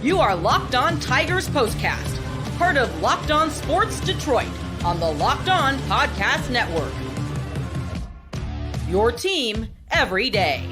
You are Locked On Tigers Postcast, part of Locked On Sports Detroit on the Locked On Podcast Network. Your team every day.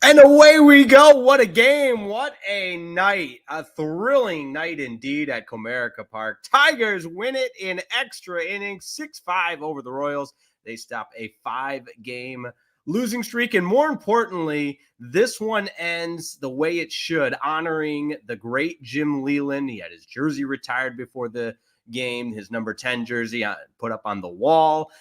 And away we go. What a game. What a night. A thrilling night indeed at Comerica Park. Tigers win it in extra innings, 6-5 over the Royals. They stop a 5-game losing streak. And more importantly, this one ends the way it should, honoring the great Jim Leyland. He had his jersey retired before the game, his number 10 jersey put up on the wall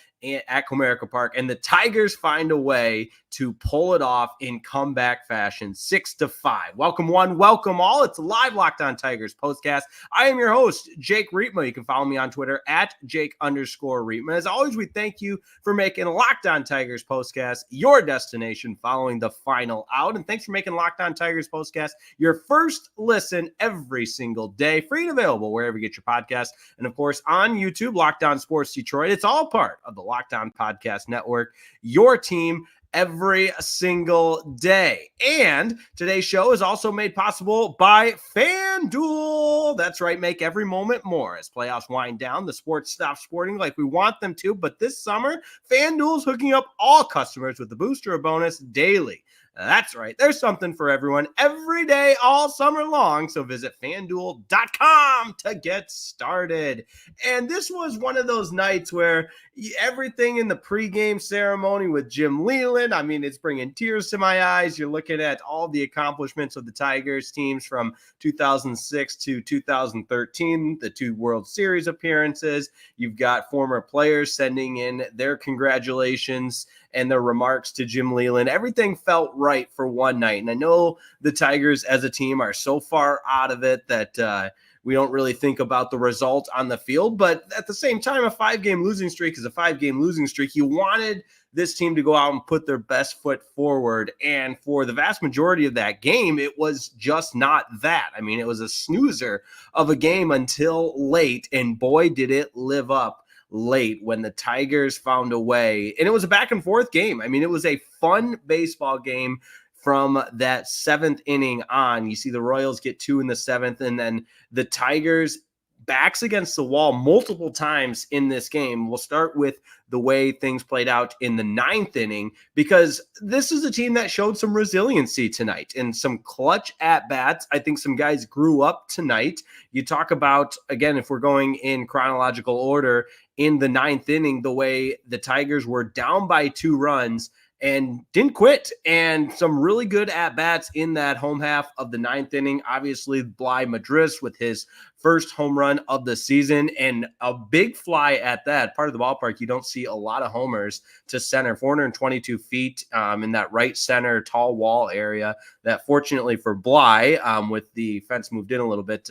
at Comerica Park, and the Tigers find a way to pull it off in comeback fashion, 6-5. Welcome one, welcome all. It's a live Locked On Tigers postcast. I am your host, Jake Riepma. You can follow me on Twitter at Jake_Riepma. As always, we thank you for making Locked On Tigers postcast your destination following the final out, and thanks for making Locked On Tigers postcast your first listen every single day, free and available wherever you get your podcast, and of course on YouTube, Locked On Sports Detroit. It's all part of the Locked On Podcast Network, your team every single day. And today's show is also made possible by FanDuel. That's right, make every moment more. As playoffs wind down, the sports stop sporting like we want them to, but this summer, FanDuel's hooking up all customers with the booster bonus daily. That's right. There's something for everyone every day, all summer long. So visit FanDuel.com to get started. And this was one of those nights where everything in the pregame ceremony with Jim Leyland, I mean, it's bringing tears to my eyes. You're looking at all the accomplishments of the Tigers teams from 2006 to 2013, the 2 World Series appearances. You've got former players sending in their congratulations and their remarks to Jim Leyland. Everything felt right for one night. And I know the Tigers as a team are so far out of it that we don't really think about the result on the field. But at the same time, a 5-game losing streak is a 5-game losing streak. You wanted this team to go out and put their best foot forward. And for the vast majority of that game, it was just not that. I mean, it was a snoozer of a game until late. And boy, did it live up late when the Tigers found a way. And it was a back and forth game. I mean, it was a fun baseball game from that 7th inning on. You see the Royals get 2 in the 7th, and then the Tigers backs against the wall multiple times in this game. We'll start with the way things played out in the 9th inning, because this is a team that showed some resiliency tonight and some clutch at-bats. I think some guys grew up tonight. You talk about, again, if we're going in chronological order, in the 9th inning, the way the Tigers were down by 2 runs and didn't quit, and some really good at-bats in that home half of the 9th inning. Obviously, Bligh Madris with his first home run of the season, and a big fly at that. Part of the ballpark, you don't see a lot of homers to center, 422 feet in that right center tall wall area that, fortunately for Bligh, with the fence moved in a little bit,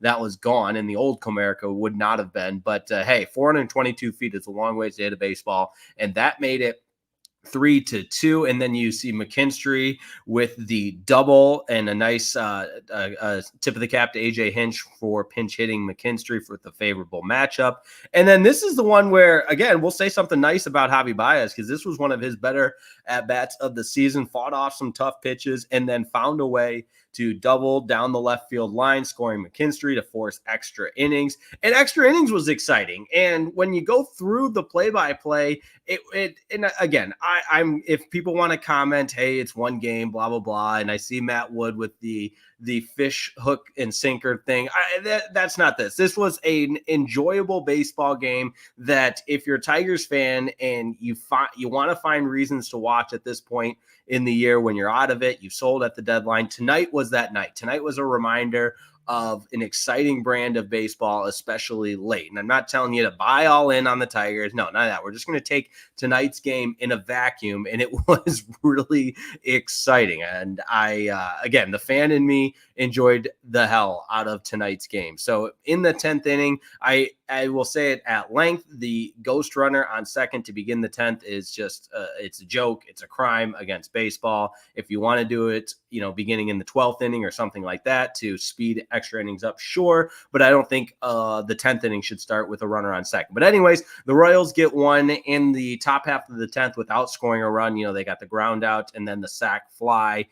that was gone, and the old Comerica would not have been. But hey, 422 feet is a long ways to hit a baseball, and that made it 3-2, and then you see McKinstry with the double and a nice tip of the cap to AJ Hinch for pinch hitting McKinstry for the favorable matchup. And then this is the one where, again, we'll say something nice about Javier Baez, because this was one of his better at-bats of the season, fought off some tough pitches, and then found a way to double down the left field line, scoring McKinstry to force extra innings. And extra innings was exciting. And when you go through the play-by-play, and again, I'm if people want to comment, hey, it's one game, blah, blah, blah, and I see Matt Wood with the fish hook and sinker thing. That's not this. This was an enjoyable baseball game that if you're a Tigers fan and you want to find reasons to watch at this point in the year when you're out of it, you sold at the deadline. Tonight was that night. Tonight was a reminder of an exciting brand of baseball, especially late. And I'm not telling you to buy all in on the Tigers. No, none of that. We're just going to take tonight's game in a vacuum, and it was really exciting. And again, the fan in me enjoyed the hell out of tonight's game. So in the 10th inning, I I will say it at length. The ghost runner on second to begin the 10th is just, it's a joke. It's a crime against baseball. If you want to do it, beginning in the 12th inning or something like that to speed extra innings up, sure. But I don't think the 10th inning should start with a runner on second. But anyways, the Royals get one in the top half of the 10th without scoring a run. They got the ground out and then the sac fly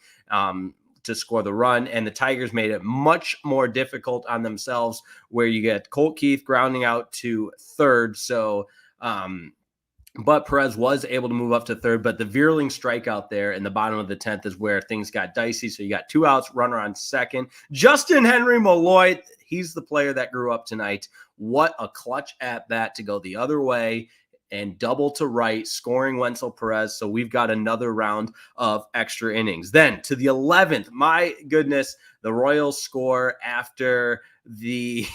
to score the run, and the Tigers made it much more difficult on themselves, where you get Colt Keith grounding out to third. So, but Perez was able to move up to third, but the Vierling strikeout there in the bottom of the 10th is where things got dicey. So you got 2 outs, runner on second. Justin Henry Malloy, he's the player that grew up tonight. What a clutch at bat to go the other way and double to right, scoring Wenzel Perez. So we've got another round of extra innings. Then to the 11th, my goodness, the Royals score after the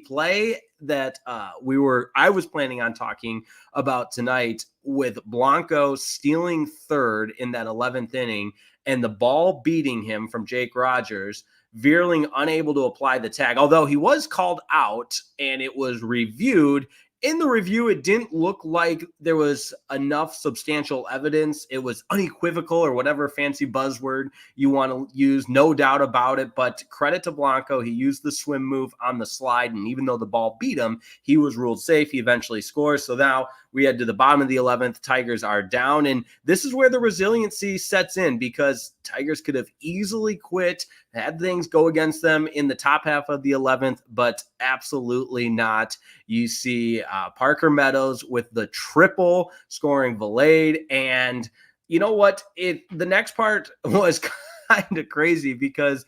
play that I was planning on talking about tonight, with Blanco stealing third in that 11th inning and the ball beating him from Jake Rogers. Vierling unable to apply the tag, although he was called out and it was reviewed. In the review, it didn't look like there was enough substantial evidence. It was unequivocal, or whatever fancy buzzword you want to use, no doubt about it. But credit to Blanco. He used the swim move on the slide, and even though the ball beat him, he was ruled safe. He eventually scores. So now we head to the bottom of the 11th. Tigers are down, and this is where the resiliency sets in, because Tigers could have easily quit, had things go against them in the top half of the 11th, but absolutely not. You see Parker Meadows with the triple, scoring Vilade, and you know what? The next part was kind of crazy, because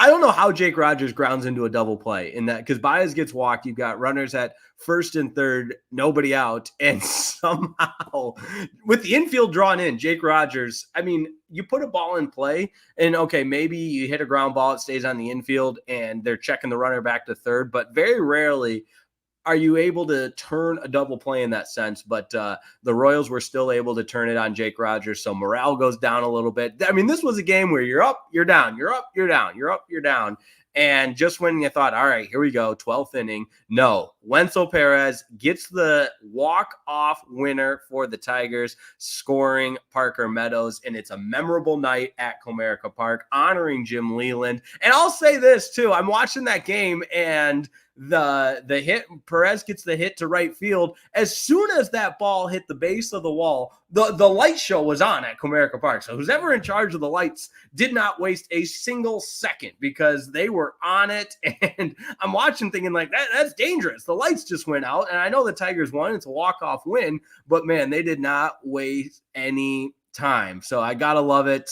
I don't know how Jake Rogers grounds into a double play in that, because Baez gets walked. You've got runners at first and third, nobody out. And somehow, with the infield drawn in, Jake Rogers, you put a ball in play and okay, maybe you hit a ground ball, it stays on the infield and they're checking the runner back to third. But very rarely are you able to turn a double play in that sense. But the Royals were still able to turn it on Jake Rogers. So morale goes down a little bit. This was a game where you're up, you're down, you're up, you're down, you're up, you're down. And just when you thought, all right, here we go, 12th inning, no. Wenzel Perez gets the walk-off winner for the Tigers, scoring Parker Meadows. And it's a memorable night at Comerica Park, honoring Jim Leyland. And I'll say this, too. I'm watching that game, and the hit, Perez gets the hit to right field. As soon as that ball hit the base of the wall, the light show was on at Comerica Park. So who's ever in charge of the lights did not waste a single second, because they were on it. And I'm watching thinking like, that's dangerous. The lights just went out. And I know the Tigers won. It's a walk-off win. But, man, they did not waste any time. So I got to love it.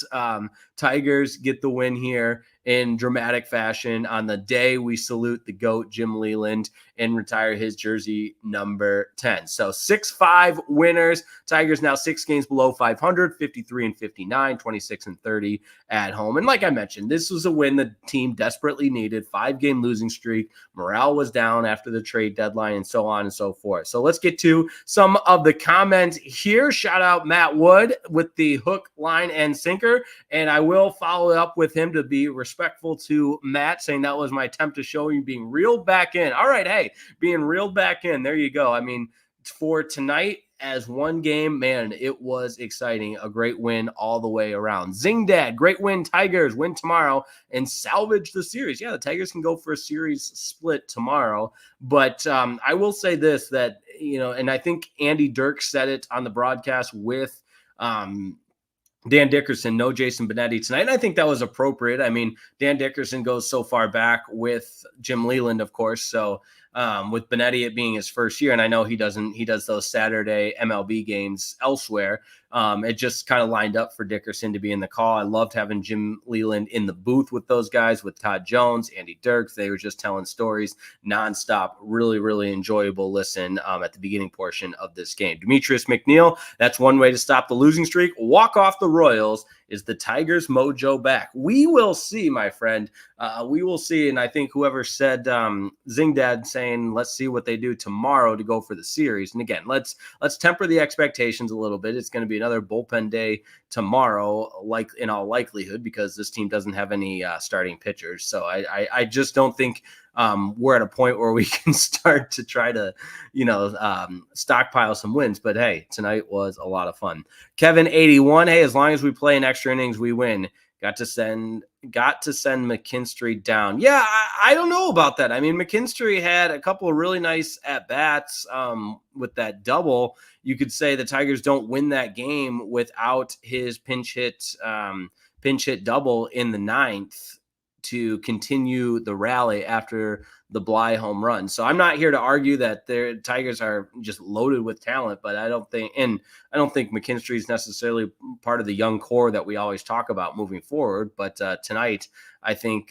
Tigers get the win here in dramatic fashion on the day we salute the GOAT, Jim Leyland, and retire his jersey number 10. So 6-5 winners. Tigers now 6 games below 500, 53-59, 26-30 at home. And like I mentioned, this was a win the team desperately needed. 5-game losing streak. Morale was down after the trade deadline, and so on and so forth. So let's get to some of the comments here. Shout out Matt Wood with the hook, line, and sinker. And I will follow up with him to be respectful to Matt, saying that was my attempt to show you being reeled back in. All right, hey, being reeled back in. There you go. For tonight as one game, man, it was exciting. A great win all the way around. Zing Dad, great win. Tigers win tomorrow and salvage the series. Yeah, the Tigers can go for a series split tomorrow. But I will say this, that, and I think Andy Dirk said it on the broadcast with Dan Dickerson, no Jason Benetti tonight. And I think that was appropriate. Dan Dickerson goes so far back with Jim Leyland, of course. So with Benetti, it being his first year, and I know he does those Saturday MLB games elsewhere. It just kind of lined up for Dickerson to be in the call. I loved having Jim Leyland in the booth with those guys, with Todd Jones, Andy Dirks. They were just telling stories nonstop. Really, really enjoyable listen at the beginning portion of this game. Demetrius McNeil, that's one way to stop the losing streak. Walk off the Royals. Is the Tigers mojo back? We will see, my friend. We will see. And I think whoever said Zing Dad saying, let's see what they do tomorrow to go for the series. And again, let's temper the expectations a little bit. It's going to be another bullpen day tomorrow, like in all likelihood, because this team doesn't have any starting pitchers. So I just don't think we're at a point where we can start to try to, stockpile some wins. But hey, tonight was a lot of fun. Kevin 81, hey, as long as we play in extra innings, we win. Got to send McKinstry down. Yeah, I don't know about that. I mean, McKinstry had a couple of really nice at-bats with that double. You could say the Tigers don't win that game without his pinch hit double in the ninth to continue the rally after the Bligh home run. So I'm not here to argue that their Tigers are just loaded with talent, but I don't think McKinstry is necessarily part of the young core that we always talk about moving forward. But tonight, I think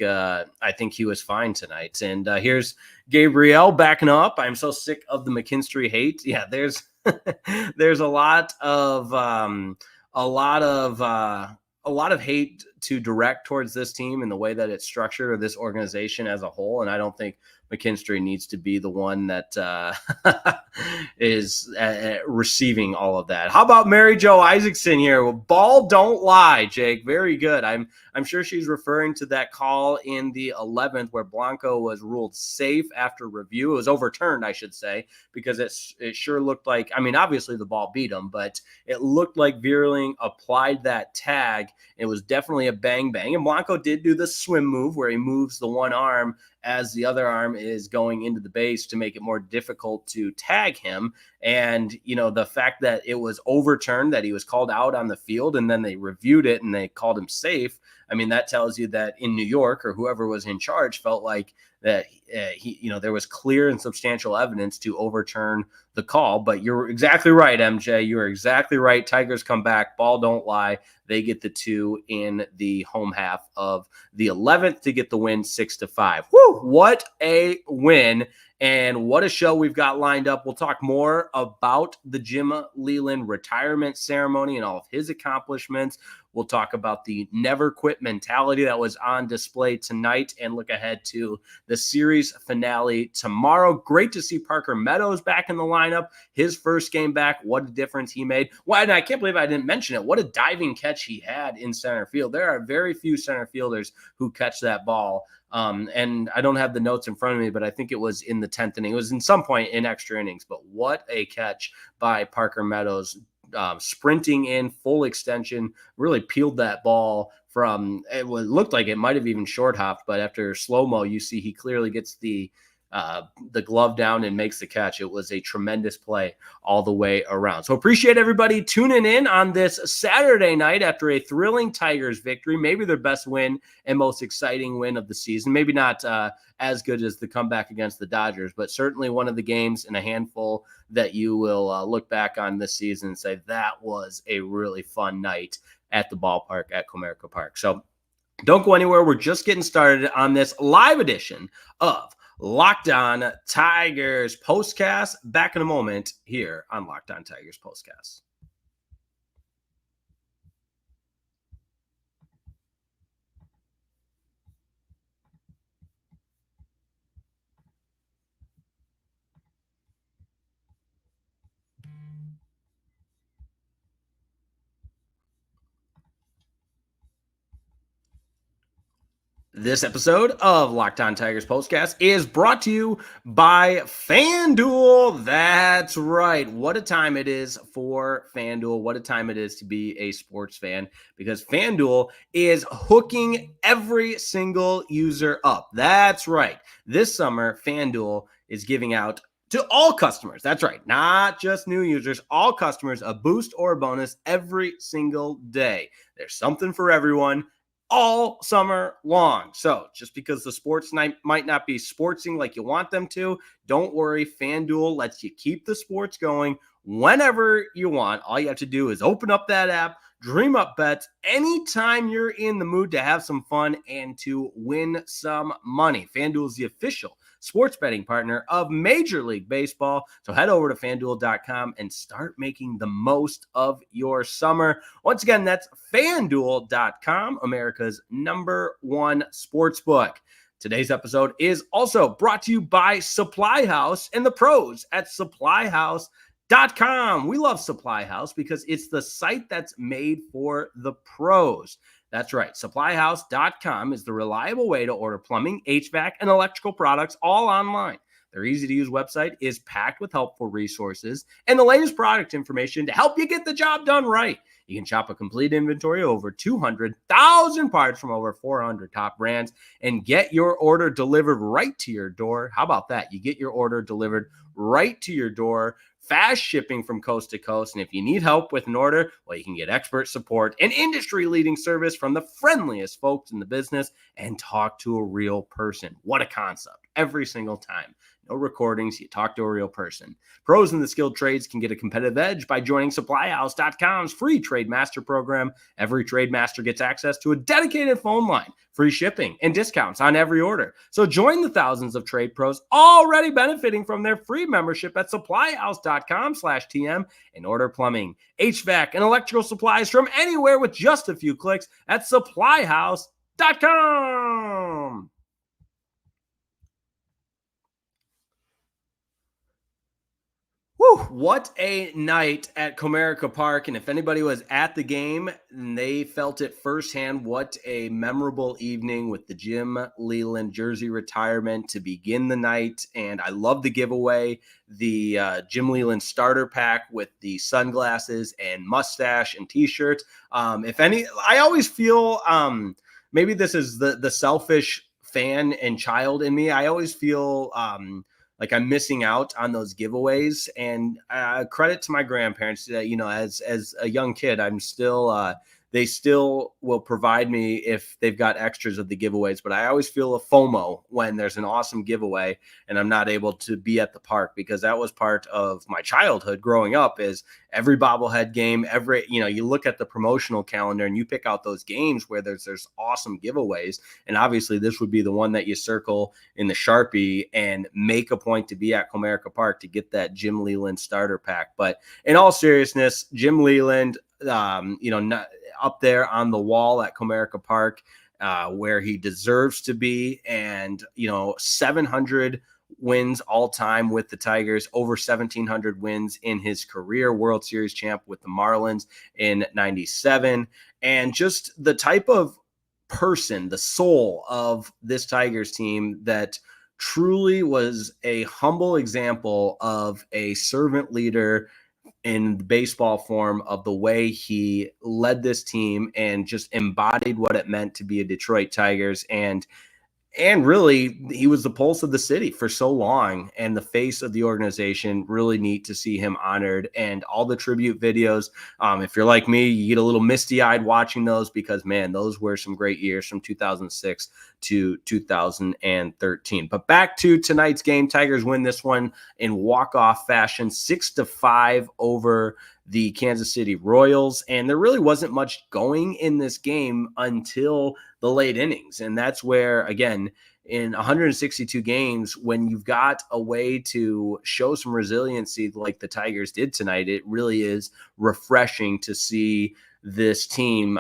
he was fine tonight. And here's Gabriel backing up. I'm so sick of the McKinstry hate. Yeah, there's there's a lot of hate to direct towards this team and the way that it's structured, or this organization as a whole. And I don't think McKinstry needs to be the one that is receiving all of that. How about Mary Jo Isaacson here? Well, ball don't lie, Jake. Very good. I'm sure she's referring to that call in the 11th where Blanco was ruled safe after review. It was overturned, I should say, because it sure looked like, I mean, obviously the ball beat him, but it looked like Vierling applied that tag. It was definitely a bang. And Blanco did do the swim move where he moves the one arm as the other arm is going into the base to make it more difficult to tag him. And, the fact that it was overturned, that he was called out on the field, and then they reviewed it and they called him safe. I mean, that tells you that in New York, or whoever was in charge, felt like that there was clear and substantial evidence to overturn the call. But you're exactly right, MJ. You're exactly right. Tigers come back. Ball don't lie. They get the 2 in the home half of the 11th to get the win 6-5. Woo! What a win. And what a show we've got lined up. We'll talk more about the Jim Leyland retirement ceremony and all of his accomplishments. We'll talk about the never quit mentality that was on display tonight and look ahead to the series finale tomorrow. Great to see Parker Meadows back in the lineup. His first game back. What a difference he made. Well, and I can't believe I didn't mention it. What a diving catch he had in center field. There are very few center fielders who catch that ball. And I don't have the notes in front of me, but I think it was in the 10th inning. It was in some point in extra innings, but what a catch by Parker Meadows, sprinting in full extension, really peeled that ball from, looked like it might have even short hopped, but after slow-mo, you see he clearly gets the glove down and makes the catch. It was a tremendous play all the way around. So appreciate everybody tuning in on this Saturday night after a thrilling Tigers victory, maybe their best win and most exciting win of the season. Maybe not as good as the comeback against the Dodgers, but certainly one of the games in a handful that you will look back on this season and say that was a really fun night at the ballpark at Comerica Park. So don't go anywhere. We're just getting started on this live edition of Locked On Tigers Postcast. Back in a moment here on Locked On Tigers Postcast. This episode of Locked On Tigers Postcast is brought to you by FanDuel. That's right. What a time it is for FanDuel. What a time it is to be a sports fan, because FanDuel is hooking every single user up. That's right. This summer, FanDuel is giving out to all customers. That's right. Not just new users, all customers, a boost or a bonus every single day. There's something for everyone all summer long. So just because the sports night might not be sportsing like you want them to, don't worry. FanDuel lets you keep the sports going whenever you want. All you have to do is open up that app, dream up bets anytime you're in the mood to have some fun and to win some money. FanDuel is the official sports betting partner of Major League Baseball. So head over to FanDuel.com and start making the most of your summer. Once again, that's FanDuel.com, America's #1 sportsbook. Today's episode is also brought to you by Supply House and the pros at SupplyHouse.com. We love Supply House because it's the site that's made for the pros. That's right. Supplyhouse.com is the reliable way to order plumbing, HVAC, and electrical products all online. Their easy-to-use website is packed with helpful resources and the latest product information to help you get the job done right. You can shop a complete inventory of over 200,000 parts from over 400 top brands and get your order delivered right to your door. How about that? You get your order delivered right to your door. Fast shipping from coast to coast. And if you need help with an order, well, you can get expert support and industry-leading service from the friendliest folks in the business and talk to a real person. What a concept. Every single time. No recordings, you talk to a real person. Pros in the skilled trades can get a competitive edge by joining Supplyhouse.com's free Trade Master program. Every Trade Master gets access to a dedicated phone line, free shipping, and discounts on every order. So join the thousands of trade pros already benefiting from their free membership at supplyhouse.com/TM and order plumbing, HVAC, and electrical supplies from anywhere with just a few clicks at supplyhouse.com. Whew, what a night at Comerica Park. And if anybody was at the game, they felt it firsthand. What a memorable evening with the Jim Leyland jersey retirement to begin the night. And I love the giveaway, the Jim Leyland starter pack with the sunglasses and mustache and t-shirts. I always feel, maybe this is the selfish fan and child in me. I always feel, like I'm missing out on those giveaways, and credit to my grandparents that, as a young kid, I'm still, they still will provide me if they've got extras of the giveaways, but I always feel a FOMO when there's an awesome giveaway and I'm not able to be at the park, because that was part of my childhood growing up. Is every bobblehead game, you look at the promotional calendar and you pick out those games where there's awesome giveaways. And obviously this would be the one that you circle in the Sharpie and make a point to be at Comerica Park to get that Jim Leyland starter pack. But in all seriousness, Jim Leyland, not up there on the wall at Comerica Park, where he deserves to be. And, 700 wins all time with the Tigers, over 1,700 wins in his career, World Series champ with the Marlins in 97. And just the type of person, the soul of this Tigers team that truly was a humble example of a servant leader in baseball form, of the way he led this team and just embodied what it meant to be a Detroit Tigers. And really, he was the pulse of the city for so long and the face of the organization. Really neat to see him honored, and all the tribute videos. If you're like me, you get a little misty-eyed watching those, because, man, those were some great years from 2006 to 2013. But back to tonight's game. Tigers win this one in walk-off fashion, 6-5 over the Kansas City Royals. And there really wasn't much going in this game until the late innings. And that's where, again, in 162 games, when you've got a way to show some resiliency like the Tigers did tonight, it really is refreshing to see this team,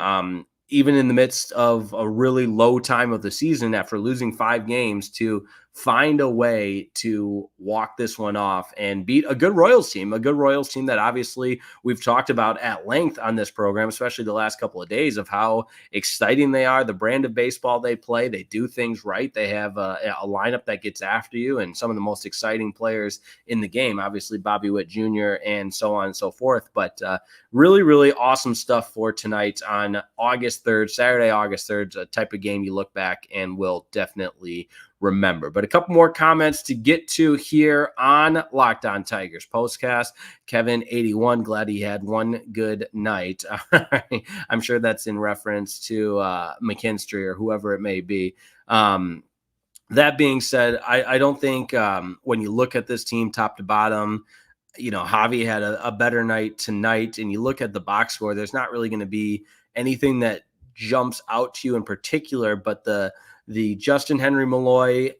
even in the midst of a really low time of the season, after losing 5 games, to find a way to walk this one off and beat a good Royals team that obviously we've talked about at length on this program, especially the last couple of days, of how exciting they are, the brand of baseball they play. They do things right. They have a lineup that gets after you, and some of the most exciting players in the game, obviously Bobby Witt Jr. and so on and so forth. But really, really awesome stuff for tonight on August 3rd, Saturday, August 3rd, a type of game you look back and will definitely remember. But a couple more comments to get to here on Locked On Tigers Postcast. Kevin81, glad he had one good night. I'm sure that's in reference to McKinstry or whoever it may be. That being said, I don't think when you look at this team top to bottom, Javi had a better night tonight, and you look at the box score, there's not really going to be anything that jumps out to you in particular, but the Justin Henry Malloy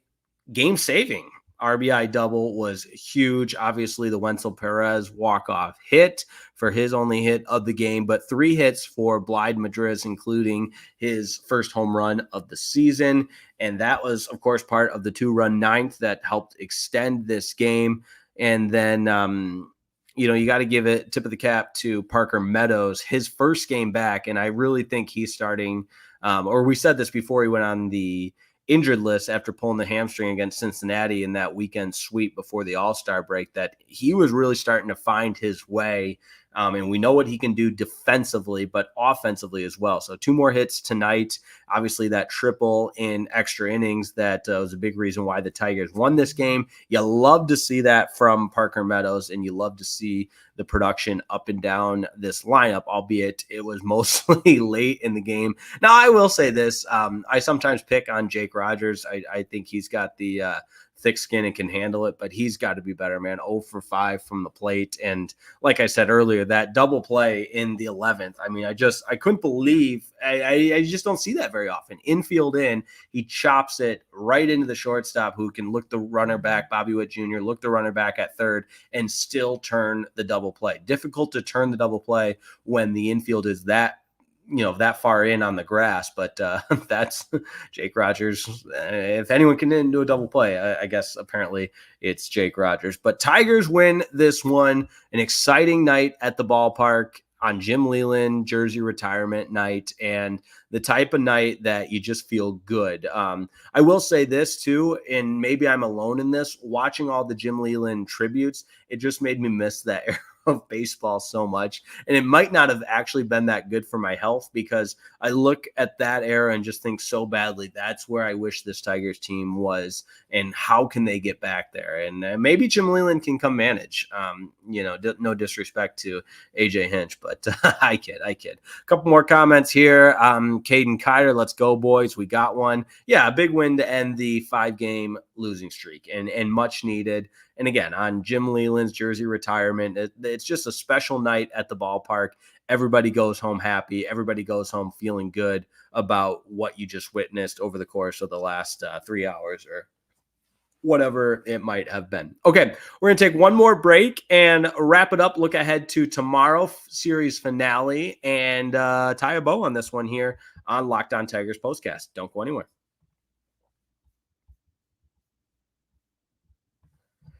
game-saving RBI double was huge. Obviously, the Wenzel Perez walk-off hit for his only hit of the game, but 3 hits for Bligh Madris, including his first home run of the season. And that was, of course, part of the 2-run ninth that helped extend this game. And then you got to give it tip of the cap to Parker Meadows, his first game back. And I really think he's starting, or we said this before he went on the injured list after pulling the hamstring against Cincinnati in that weekend sweep before the All-Star break, that he was really starting to find his way. And we know what he can do defensively, but offensively as well. So 2 more hits tonight. Obviously, that triple in extra innings, that was a big reason why the Tigers won this game. You love to see that from Parker Meadows, and you love to see the production up and down this lineup, albeit it was mostly late in the game. Now, I will say this. I sometimes pick on Jake Rogers. I think he's got the thick skin and can handle it, but he's got to be better, man. 0 for 5 from the plate. And like I said earlier, that double play in the 11th, I mean, I couldn't believe, I just don't see that very often. Infield in, he chops it right into the shortstop, who can look the runner back, Bobby Witt Jr., look the runner back at third and still turn the double play. Difficult to turn the double play when the infield is that far in on the grass, but that's Jake Rogers. If anyone can do a double play, I guess apparently it's Jake Rogers. But Tigers win this one. An exciting night at the ballpark on Jim Leyland jersey retirement night, and the type of night that you just feel good. I will say this too, and maybe I'm alone in this, watching all the Jim Leyland tributes, it just made me miss that era of baseball so much. And it might not have actually been that good for my health, because I look at that era and just think so badly, that's where I wish this Tigers team was, and how can they get back there? And maybe Jim Leyland can come manage. No disrespect to AJ Hinch, but I kid. A couple more comments here. Caden Kyler, let's go, boys. We got one. Yeah, a big win to end the 5-game losing streak, and much needed. And again, on Jim Leyland's jersey retirement, it's just a special night at the ballpark. Everybody goes home happy. Everybody goes home feeling good about what you just witnessed over the course of the last 3 hours or whatever it might have been. Okay, we're going to take one more break and wrap it up. Look ahead to tomorrow, series finale, and tie a bow on this one here on Locked On Tigers Postcast. Don't go anywhere.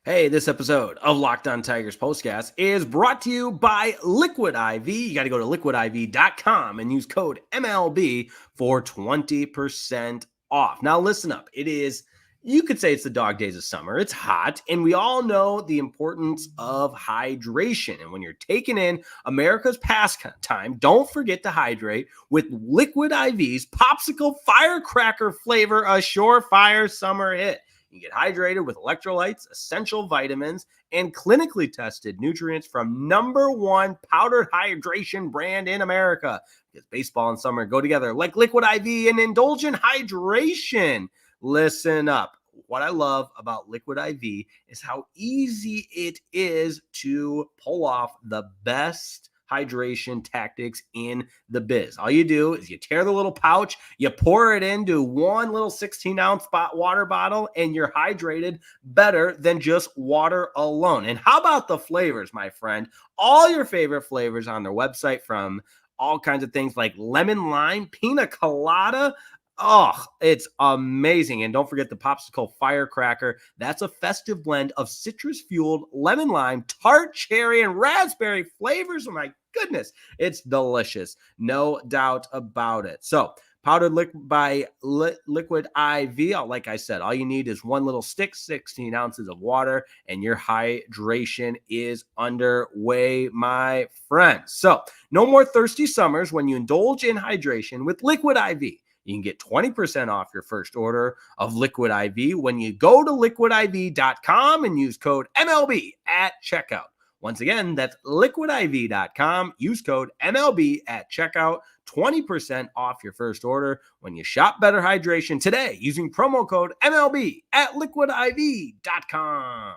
Hey, this episode of Locked On Tigers Postcast is brought to you by Liquid IV. You got to go to liquidiv.com and use code MLB for 20% off. Now, listen up. You could say it's the dog days of summer. It's hot, and we all know the importance of hydration. And when you're taking in America's pastime, don't forget to hydrate with Liquid IV's Popsicle Firecracker flavor, a surefire summer hit. You get hydrated with electrolytes, essential vitamins, and clinically tested nutrients from #1 powdered hydration brand in America. Because baseball and summer go together like Liquid IV and indulgent hydration. Listen up. What I love about Liquid IV is how easy it is to pull off the best hydration tactics in the biz. All you do is you tear the little pouch, you pour it into one little 16-ounce water bottle, and you're hydrated better than just water alone. And how about the flavors, my friend? All your favorite flavors on their website, from all kinds of things like lemon lime, pina colada. Oh, it's amazing. And don't forget the Popsicle Firecracker. That's a festive blend of citrus-fueled lemon lime, tart cherry, and raspberry flavors. Oh, my goodness. It's delicious. No doubt about it. So, powdered by Liquid IV. Like I said, all you need is one little stick, 16 ounces of water, and your hydration is underway, my friends. So, no more thirsty summers when you indulge in hydration with Liquid IV. You can get 20% off your first order of Liquid IV when you go to liquidiv.com and use code MLB at checkout. Once again, that's liquidiv.com. Use code MLB at checkout. 20% off your first order when you shop better hydration today using promo code MLB at liquidiv.com.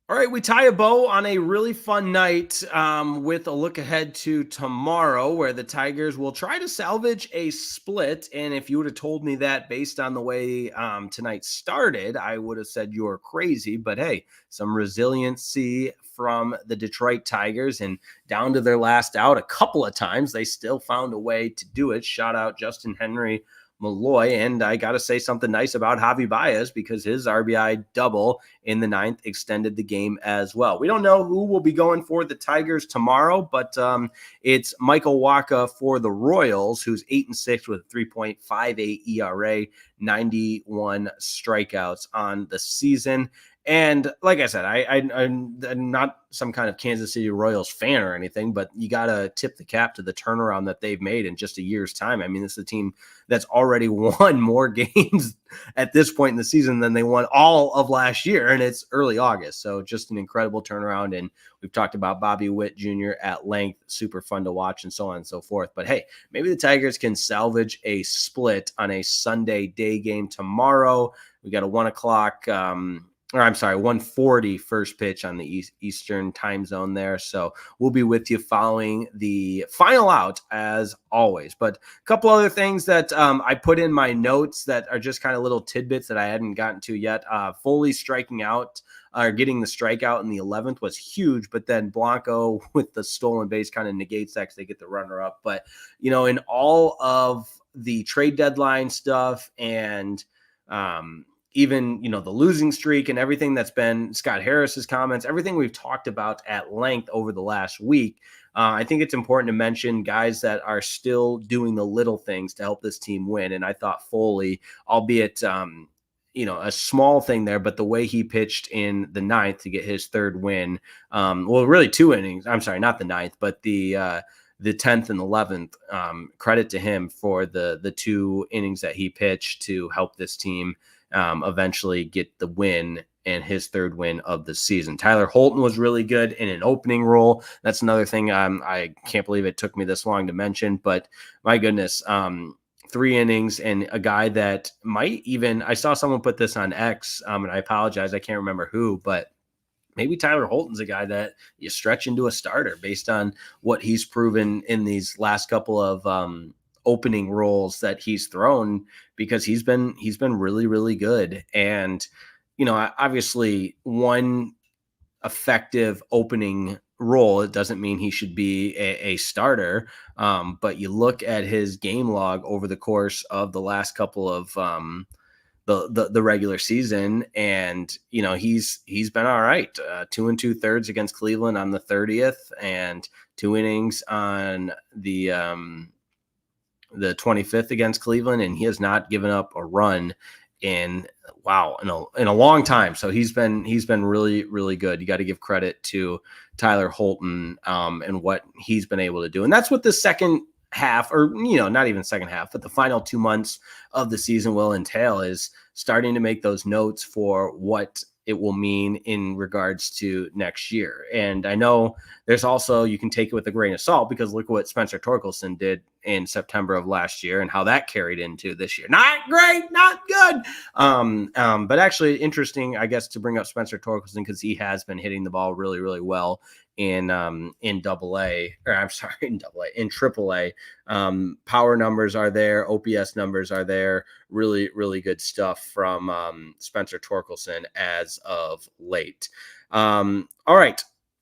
All right, we tie a bow on a really fun night with a look ahead to tomorrow, where the Tigers will try to salvage a split. And if you would have told me that based on the way tonight started, I would have said you're crazy. But hey, some resiliency from the Detroit Tigers, and down to their last out a couple of times, they still found a way to do it. Shout out Justin Henry Malloy. And I got to say something nice about Javier Baez because his RBI double in the ninth extended the game as well. We don't know who will be going for the Tigers tomorrow, but it's Michael Wacha for the Royals, who's 8-6 with a 3.58 ERA, 91 strikeouts on the season. And like I said, I'm not some kind of Kansas City Royals fan or anything, but you got to tip the cap to the turnaround that they've made in just a year's time. I mean, this is a team that's already won more games at this point in the season than they won all of last year, and it's early August. So just an incredible turnaround. And we've talked about Bobby Witt Jr. at length, super fun to watch and so on and so forth. But hey, maybe the Tigers can salvage a split on a Sunday day game tomorrow. We got a 1:40 first pitch on the Eastern time zone there. So we'll be with you following the final out as always. But a couple other things that I put in my notes that are just kind of little tidbits that I hadn't gotten to yet. Foley striking out or getting the strikeout in the 11th was huge, but then Blanco with the stolen base kind of negates that because they get the runner up. But, you know, in all of the trade deadline stuff and, even, you know, the losing streak and everything that's been Scott Harris's comments, everything we've talked about at length over the last week. I think it's important to mention guys that are still doing the little things to help this team win. And I thought Foley, albeit, you know, a small thing there, but the way he pitched in the ninth to get his third win, well, really 2 innings. I'm sorry, not the ninth, but the 10th and 11th, credit to him for the 2 innings that he pitched to help this team eventually get the win and his third win of the season. Tyler Holton was really good in an opening role. That's another thing I can't believe it took me this long to mention, but my goodness, 3 innings and a guy that might even, I saw someone put this on X, and I apologize, I can't remember who, but maybe Tyler Holton's a guy that you stretch into a starter based on what he's proven in these last couple of opening roles that he's thrown, because he's been really, really good. And, you know, obviously one effective opening role, it doesn't mean he should be a starter. But you look at his game log over the course of the last couple of the regular season, and you know he's been all right. 2 2/3 against Cleveland on the 30th, and 2 innings on the 25th against Cleveland, and he has not given up a run in a long time. So he's been really, really good. You got to give credit to Tyler Holton and what he's been able to do, and that's what the second half, or not even second half, but the final 2 months of the season will entail, is starting to make those notes for what it will mean in regards to next year. And I know there's also, you can take it with a grain of salt, because look what Spencer Torkelson did in September of last year and how that carried into this year. Not great, not good. But actually interesting, I guess, to bring up Spencer Torkelson, because he has been hitting the ball really, really well in Triple A. Power numbers are there, OPS numbers are there. Really, really good stuff from Spencer Torkelson as of late. All right.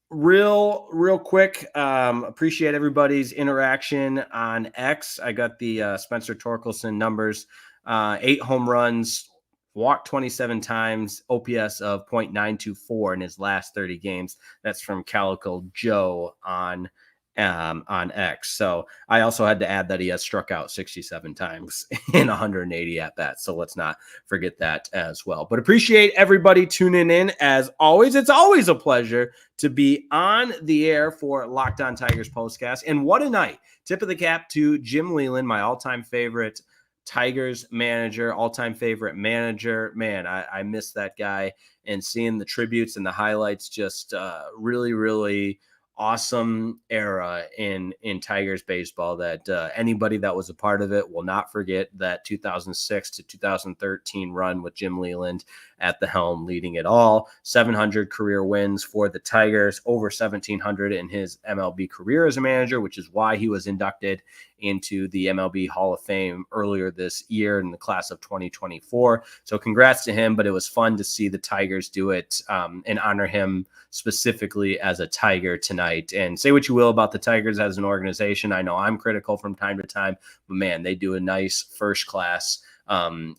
Real quick. Appreciate everybody's interaction on X. I got the Spencer Torkelson numbers, 8 home runs, walked 27 times, OPS of .924 in his last 30 games. That's from Calico Joe on X. So I also had to add that he has struck out 67 times in 180 at bats. So let's not forget that as well. But appreciate everybody tuning in as always. It's always a pleasure to be on the air for Locked On Tigers Postcast. And what a night. Tip of the cap to Jim Leyland, my all-time favorite Tigers manager, all-time favorite manager. Man, I miss that guy, and seeing the tributes and the highlights, just really, really awesome era in Tigers baseball that anybody that was a part of it will not forget. That 2006 to 2013 run with Jim Leyland at the helm, leading it all. 700 career wins for the Tigers, over 1,700 in his MLB career as a manager, which is why he was inducted into the MLB Hall of Fame earlier this year in the class of 2024. So congrats to him, but it was fun to see the Tigers do it and honor him specifically as a Tiger tonight. And say what you will about the Tigers as an organization. I know I'm critical from time to time, but man, they do a nice first class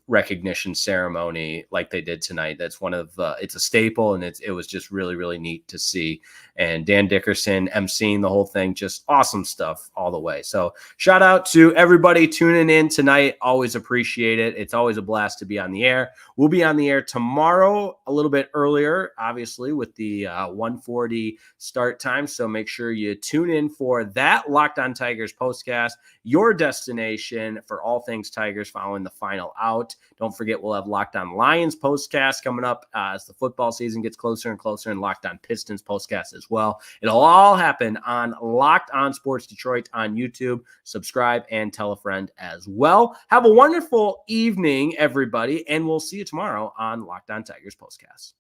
recognition ceremony like they did tonight. That's one of it's a staple, and it was just really, really neat to see. And Dan Dickerson emceeing the whole thing, just awesome stuff all the way. So shout out to everybody tuning in tonight. Always appreciate it. It's always a blast to be on the air. We'll be on the air tomorrow a little bit earlier, obviously with the 1:40 start time. So make sure you tune in for that Locked On Tigers postcast, your destination for all things Tigers following the final out. Don't forget, we'll have Locked On Lions postcast coming up as the football season gets closer and closer, and Locked On Pistons postcast as well. It'll all happen on Locked On Sports Detroit on YouTube. Subscribe and tell a friend as well. Have a wonderful evening, everybody, and we'll see you tomorrow on Locked On Tigers postcast.